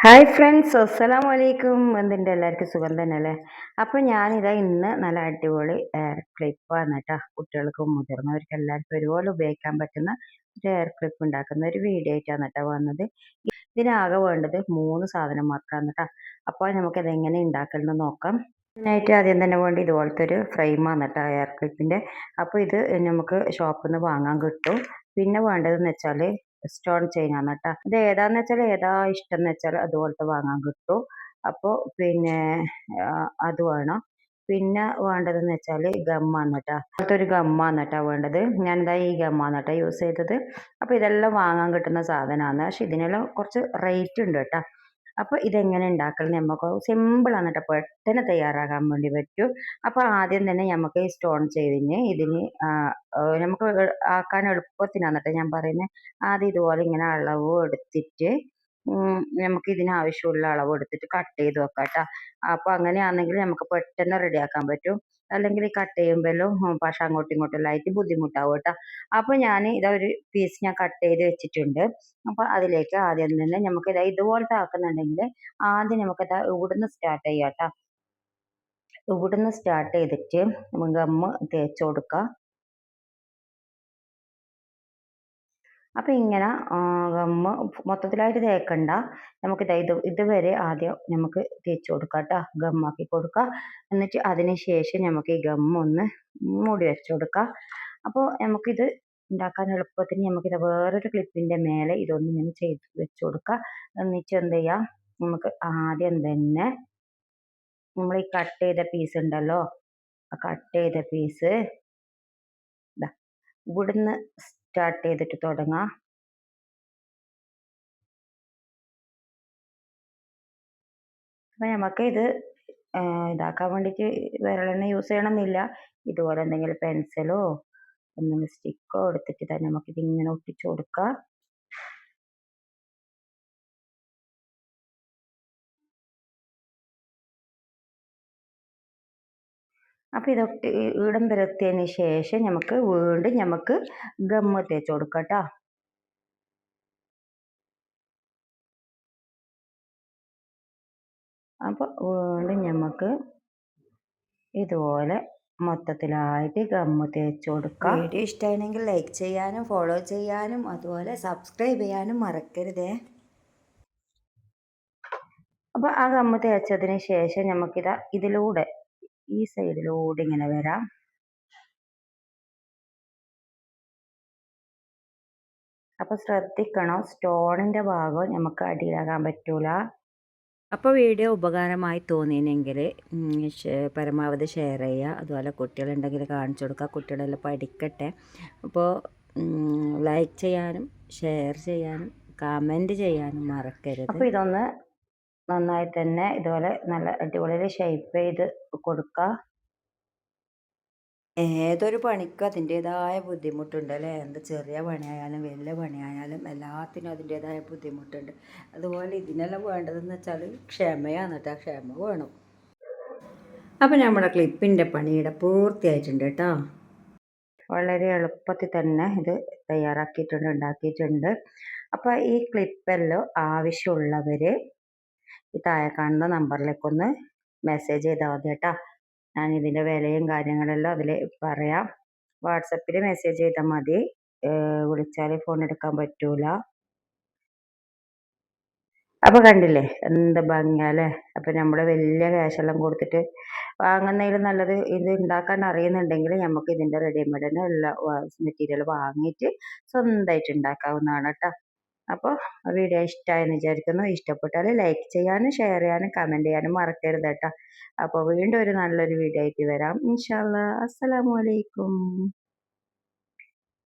Hi friends, അസ്സലാമു അലൈക്കും. എന്തുണ്ട്, എല്ലാവർക്കും സുഖം തന്നെ അല്ലേ? അപ്പോൾ ഞാനിതാ ഇന്ന് നല്ല അടിപൊളി ക്ലിപ്പാണ് കേട്ടോ. കുട്ടികൾക്കും മുതിർന്നവർക്കും എല്ലാവർക്കും ഒരുപോലെ ഉപയോഗിക്കാൻ പറ്റുന്ന ഒരു ഹെയർ ക്ലിപ്പ് ഉണ്ടാക്കുന്ന ഒരു വീഡിയോ ആയിട്ടാണ് കേട്ടോ വന്നത്. ഇതിനാകെ വേണ്ടത് 3 സാധനം മാത്രമാണ് കേട്ടോ. അപ്പോൾ നമുക്കതെങ്ങനെ ഉണ്ടാക്കണമെന്ന് നോക്കാം. ഇതിനായിട്ട് ആദ്യം തന്നെ വേണ്ടി ഇതുപോലത്തെ ഒരു ഫ്രെയിമാണ് കേട്ടോ, ഹെയർ ക്ലിപ്പിൻ്റെ. അപ്പോൾ ഇത് നമുക്ക് ഷോപ്പിൽ നിന്ന് വാങ്ങാൻ കിട്ടും. പിന്നെ വേണ്ടതെന്ന് വെച്ചാൽ സ്റ്റോൺ ചെയിനാണ് കേട്ടോ. ഇത് ഏതാന്ന് വെച്ചാൽ ഏതാ ഇഷ്ടം എന്ന് വെച്ചാൽ അതുപോലത്തെ വാങ്ങാൻ കിട്ടും. അപ്പോൾ പിന്നെ അത് വേണം. പിന്നെ വേണ്ടതെന്ന് വെച്ചാൽ ഗമ്മാണ് കേട്ടോ. അങ്ങനത്തെ ഒരു ഗമ്മാണ് കേട്ടോ വേണ്ടത്. ഞാനിതാ ഈ ഗമ്മാണ് കേട്ടോ യൂസ് ചെയ്തത്. അപ്പോൾ ഇതെല്ലാം വാങ്ങാൻ കിട്ടുന്ന സാധനമാണ്. പക്ഷെ ഇതിനെല്ലാം കുറച്ച് റേറ്റ് ഉണ്ട് കേട്ടോ. അപ്പോൾ ഇതെങ്ങനെ ഉണ്ടാക്കൽ നമുക്ക് സിമ്പിളാണ് കേട്ടോ, പെട്ടെന്ന് തയ്യാറാക്കാൻ വേണ്ടി പറ്റും. അപ്പോൾ ആദ്യം തന്നെ നമുക്ക് ഈ സ്റ്റോൺ ചെയ്തിന് ഇതിന് നമുക്ക് ആക്കാൻ എളുപ്പത്തിനാണ് കേട്ടോ ഞാൻ പറയുന്നത്. ആദ്യം ഇതുപോലെ ഇങ്ങനെ അളവ് എടുത്തിട്ട് നമുക്ക് ഇതിനാവശ്യമുള്ള അളവ് എടുത്തിട്ട് കട്ട് ചെയ്ത് വെക്കാം കേട്ടോ. അപ്പോൾ അങ്ങനെയാണെങ്കിൽ നമുക്ക് പെട്ടെന്ന് റെഡിയാക്കാൻ പറ്റും. അല്ലെങ്കിൽ ഈ കട്ട് ചെയ്യുമ്പോഴും പക്ഷെ അങ്ങോട്ടും ഇങ്ങോട്ടും എല്ലാം ആയിട്ട് ബുദ്ധിമുട്ടാവും കേട്ടോ. അപ്പോൾ ഞാൻ ഇതാ ഒരു പീസ് ഞാൻ കട്ട് ചെയ്ത് വെച്ചിട്ടുണ്ട്. അപ്പോൾ അതിലേക്ക് ആദ്യം തന്നെ നമുക്ക് ഇതുപോലത്തെ ആക്കുന്നുണ്ടെങ്കിൽ ആദ്യം നമുക്കിതാ ഇവിടുന്ന് സ്റ്റാർട്ട് ചെയ്യാം കേട്ടോ. ഇവിടുന്ന് സ്റ്റാർട്ട് ചെയ്തിട്ട് ഗമ്മ് തേച്ച് കൊടുക്കുക. അപ്പോൾ ഇങ്ങനെ ഗമ്മ് മൊത്തത്തിലായിട്ട് തേക്കണ്ട. നമുക്കിതാ ഇതുവരെ ആദ്യം നമുക്ക് തേച്ച് കൊടുക്കാം കേട്ടോ, ഗമ്മാക്കി കൊടുക്കുക. എന്നിട്ട് അതിന് ശേഷം നമുക്ക് ഈ ഗമ്മൊന്ന് മൂടി വെച്ച് കൊടുക്കാം. അപ്പോൾ നമുക്കിത് ഉണ്ടാക്കാൻ എളുപ്പത്തിന് നമുക്കിത് വേറൊരു ക്ലിപ്പിൻ്റെ മേലെ ഇതൊന്ന് ഇങ്ങനെ ചെയ്ത് വെച്ച് കൊടുക്കുക. എന്നിട്ട് എന്ത് ചെയ്യാം, നമുക്ക് ആദ്യം തന്നെ നമ്മൾ ഈ കട്ട് ചെയ്ത പീസ് ഉണ്ടല്ലോ, ആ കട്ട് ചെയ്ത പീസ് ഇവിടുന്ന് സ്റ്റാർട്ട് ചെയ്തിട്ട് തുടങ്ങാം. അപ്പം നമുക്ക് ഇത് ഇതാക്കാൻ വേണ്ടിയിട്ട് വിരലെണ്ണ യൂസ് ചെയ്യണമെന്നില്ല. ഇതുപോലെ എന്തെങ്കിലും പെൻസിലോ എന്തെങ്കിലും സ്റ്റിക്കോ എടുത്തിട്ട് തന്നെ നമുക്കിതിങ്ങനെ ഒട്ടിച്ചു കൊടുക്കാം. അപ്പോൾ ഇതൊക്കെ ഇടം വരത്തിയതിന് ശേഷം നമുക്ക് വീണ്ടും നമുക്ക് ഗമ്മ് തേച്ച് കൊടുക്കാം കേട്ടോ. അപ്പോൾ വീണ്ടും നമുക്ക് ഇതുപോലെ മൊത്തത്തിലായിട്ട് ഗമ്മ് തേച്ച് കൊടുക്കാം. വീഡിയോ ഇഷ്ടമാണെങ്കിൽ ലൈക്ക് ചെയ്യാനും ഫോളോ ചെയ്യാനും അതുപോലെ സബ്സ്ക്രൈബ് ചെയ്യാനും മറക്കരുതേ. അപ്പോൾ ആ ഗമ്മ് തേച്ചതിന് ശേഷം നമുക്കിതാ ഇതിലൂടെ ഈ സൈഡിലൂടെ ഇങ്ങനെ വരാം. അപ്പോൾ ശ്രദ്ധിക്കണം, സ്റ്റോണിൻ്റെ ഭാഗം നമുക്ക് അടിയിലാകാൻ പറ്റൂല. അപ്പോൾ വീഡിയോ ഉപകാരമായി തോന്നിയെങ്കിൽ പരമാവധി ഷെയർ ചെയ്യുക. അതുപോലെ കുട്ടികളുണ്ടെങ്കിൽ കാണിച്ചു കൊടുക്കുക, കുട്ടികളെല്ലാം പഠിക്കട്ടെ. അപ്പോൾ ലൈക്ക് ചെയ്യാനും ഷെയർ ചെയ്യാനും കമൻറ്റ് ചെയ്യാനും മറക്കരുത്. അപ്പോൾ ഇതൊന്ന് നന്നായി തന്നെ ഇതുപോലെ നല്ല അടിപൊളി ഷേപ്പ് ചെയ്ത് കൊടുക്കുക. ഏതൊരു പണിക്കും അതിൻ്റേതായ ബുദ്ധിമുട്ടുണ്ട് അല്ലേ? എന്ത് ചെറിയ പണിയായാലും വലിയ പണിയായാലും എല്ലാത്തിനും അതിൻ്റേതായ ബുദ്ധിമുട്ടുണ്ട്. അതുപോലെ ഇതിനെല്ലാം വേണ്ടതെന്ന് വെച്ചാൽ ക്ഷമയാണ് കേട്ടോ, ക്ഷമ വേണം. അപ്പോൾ നമ്മുടെ ക്ലിപ്പിൻ്റെ പണിയുടെ പൂർത്തിയായിട്ടുണ്ട് കേട്ടോ. വളരെ എളുപ്പത്തിൽ തന്നെ ഇത് തയ്യാറാക്കിയിട്ടുണ്ട്, ഉണ്ടാക്കിയിട്ടുണ്ട്. അപ്പോൾ ഈ ക്ലിപ്പെല്ലാം ആവശ്യമുള്ളവർ ഈ താഴെ കാണുന്ന നമ്പറിലേക്കൊന്ന് മെസ്സേജ് ചെയ്താൽ മതി കേട്ടോ. ഞാൻ ഇതിൻ്റെ വിലയും കാര്യങ്ങളെല്ലാം അതിൽ പറയാം. വാട്സപ്പിൽ മെസ്സേജ് ചെയ്താൽ മതി, വിളിച്ചാൽ ഫോൺ എടുക്കാൻ പറ്റൂല. അപ്പോൾ കണ്ടില്ലേ എന്ത് ഭംഗിയല്ലേ? അപ്പോൾ നമ്മൾ വലിയ ക്യാഷെല്ലാം കൊടുത്തിട്ട് വാങ്ങുന്നതിലും നല്ലത് ഇത് ഉണ്ടാക്കാൻ അറിയുന്നുണ്ടെങ്കിൽ നമുക്ക് ഇതിൻ്റെ റെഡിമെയ്ഡ് തന്നെ എല്ലാ മെറ്റീരിയൽ വാങ്ങിയിട്ട് സ്വന്തമായിട്ട് ഉണ്ടാക്കാവുന്നതാണ് കേട്ടോ. അപ്പോൾ വീഡിയോ ഇഷ്ടമായെന്ന് വിചാരിക്കുന്നു. ഇഷ്ടപ്പെട്ടാൽ ലൈക്ക് ചെയ്യാനും ഷെയർ ചെയ്യാനും കമൻറ്റ് ചെയ്യാനും മറക്കരുത് കേട്ടോ. അപ്പോൾ വീണ്ടും ഒരു നല്ലൊരു വീഡിയോ ആയിട്ട് വരാം ഇൻഷാ അല്ലാ. അസ്സലാമു അലൈക്കും.